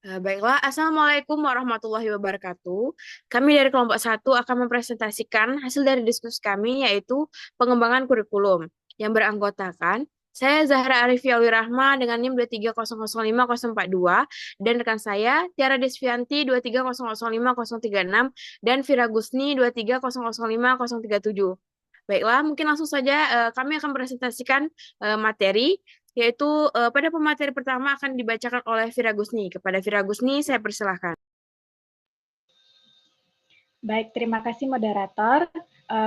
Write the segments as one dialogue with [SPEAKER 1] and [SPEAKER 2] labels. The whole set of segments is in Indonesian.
[SPEAKER 1] Baiklah, Assalamualaikum warahmatullahi wabarakatuh. Kami dari kelompok satu akan mempresentasikan hasil dari diskusi kami, yaitu pengembangan kurikulum, yang beranggotakan saya Zahra Arifiawi Rahma dengan NIM 230050042 dan rekan saya Tiara Desvianti 230050036 dan Vira Gusni 230050037. Baiklah, mungkin langsung saja kami akan presentasikan materi, yaitu pada pemateri pertama akan dibacakan oleh Vira Gusni. Kepada Vira Gusni, saya persilahkan.
[SPEAKER 2] Baik, terima kasih moderator.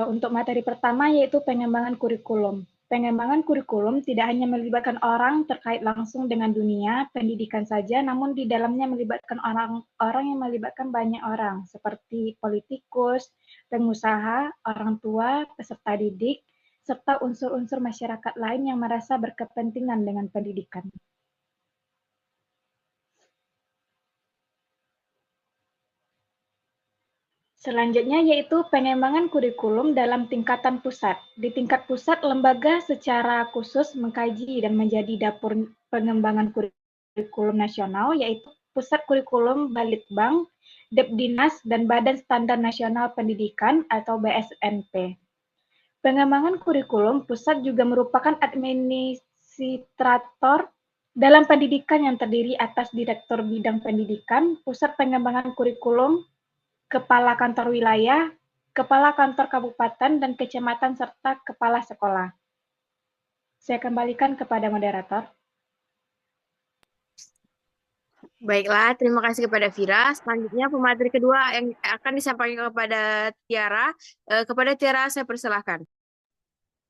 [SPEAKER 2] Untuk materi pertama yaitu pengembangan kurikulum. Pengembangan kurikulum tidak hanya melibatkan orang terkait langsung dengan dunia pendidikan saja, namun di dalamnya melibatkan orang-orang yang melibatkan banyak orang, seperti politikus, pengusaha, orang tua, peserta didik, serta unsur-unsur masyarakat lain yang merasa berkepentingan dengan pendidikan. Selanjutnya yaitu pengembangan kurikulum dalam tingkatan pusat. Di tingkat pusat, lembaga secara khusus mengkaji dan menjadi dapur pengembangan kurikulum nasional, yaitu Pusat Kurikulum Balitbang, Depdinas, dan Badan Standar Nasional Pendidikan atau BSNP. Pengembangan kurikulum pusat juga merupakan administrator dalam pendidikan yang terdiri atas Direktur Bidang Pendidikan, Pusat Pengembangan Kurikulum, Kepala Kantor Wilayah, Kepala Kantor Kabupaten dan Kecamatan, serta Kepala Sekolah. Saya kembalikan kepada moderator.
[SPEAKER 1] Baiklah, terima kasih kepada Vira. Selanjutnya pemateri kedua yang akan disampaikan kepada Tiara. Kepada Tiara, saya persilahkan.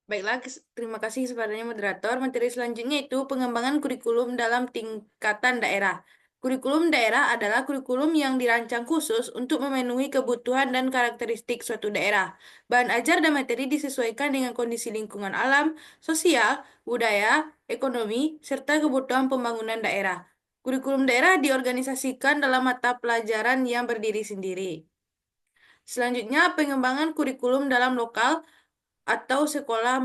[SPEAKER 3] Baiklah, terima kasih kepadanya moderator. Materi selanjutnya itu pengembangan kurikulum dalam tingkatan daerah. Kurikulum daerah adalah kurikulum yang dirancang khusus untuk memenuhi kebutuhan dan karakteristik suatu daerah. Bahan ajar dan materi disesuaikan dengan kondisi lingkungan alam, sosial, budaya, ekonomi, serta kebutuhan pembangunan daerah. Kurikulum daerah diorganisasikan dalam mata pelajaran yang berdiri sendiri. Selanjutnya, pengembangan kurikulum dalam lokal atau sekolah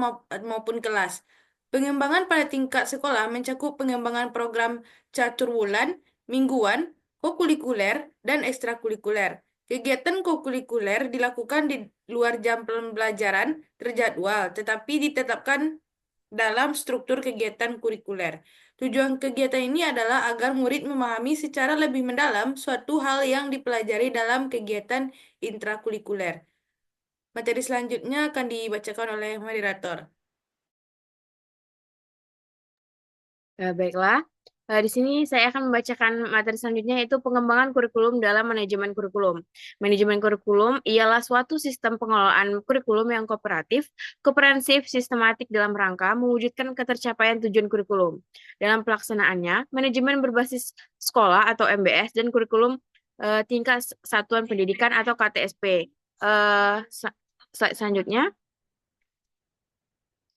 [SPEAKER 3] maupun kelas. Pengembangan pada tingkat sekolah mencakup pengembangan program caturwulan, mingguan, kokurikuler, dan ekstrakurikuler. Kegiatan kokurikuler dilakukan di luar jam pembelajaran terjadwal, tetapi ditetapkan dalam struktur kegiatan kurikuler. Tujuan kegiatan ini adalah agar murid memahami secara lebih mendalam suatu hal yang dipelajari dalam kegiatan intrakurikuler. Materi selanjutnya akan dibacakan oleh moderator.
[SPEAKER 1] Baiklah, di sini saya akan membacakan materi selanjutnya, yaitu pengembangan kurikulum dalam manajemen kurikulum. Manajemen kurikulum ialah suatu sistem pengelolaan kurikulum yang kooperatif, komprehensif, sistematik dalam rangka mewujudkan ketercapaian tujuan kurikulum. Dalam pelaksanaannya, manajemen berbasis sekolah atau MBS dan kurikulum tingkat satuan pendidikan atau KTSP. Selanjutnya,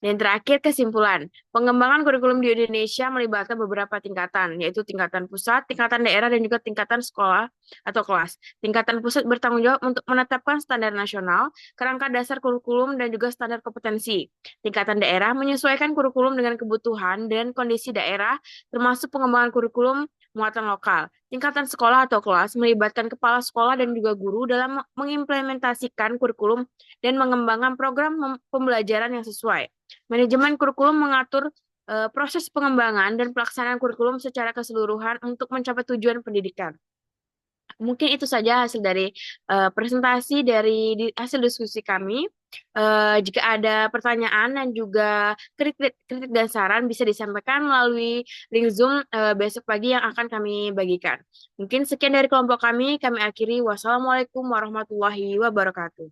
[SPEAKER 1] dan terakhir, kesimpulan. Pengembangan kurikulum di Indonesia melibatkan beberapa tingkatan, yaitu tingkatan pusat, tingkatan daerah, dan juga tingkatan sekolah atau kelas. Tingkatan pusat bertanggung jawab untuk menetapkan standar nasional, kerangka dasar kurikulum, dan juga standar kompetensi. Tingkatan daerah menyesuaikan kurikulum dengan kebutuhan dan kondisi daerah, termasuk pengembangan kurikulum muatan lokal. Tingkatan sekolah atau kelas melibatkan kepala sekolah dan juga guru dalam mengimplementasikan kurikulum dan mengembangkan program pembelajaran yang sesuai. Manajemen kurikulum mengatur proses pengembangan dan pelaksanaan kurikulum secara keseluruhan untuk mencapai tujuan pendidikan. Mungkin itu saja hasil dari presentasi dari hasil diskusi kami. Jika ada pertanyaan dan juga kritik dan saran bisa disampaikan melalui link Zoom besok pagi yang akan kami bagikan. Mungkin sekian dari kelompok kami akhiri. Wassalamualaikum warahmatullahi wabarakatuh.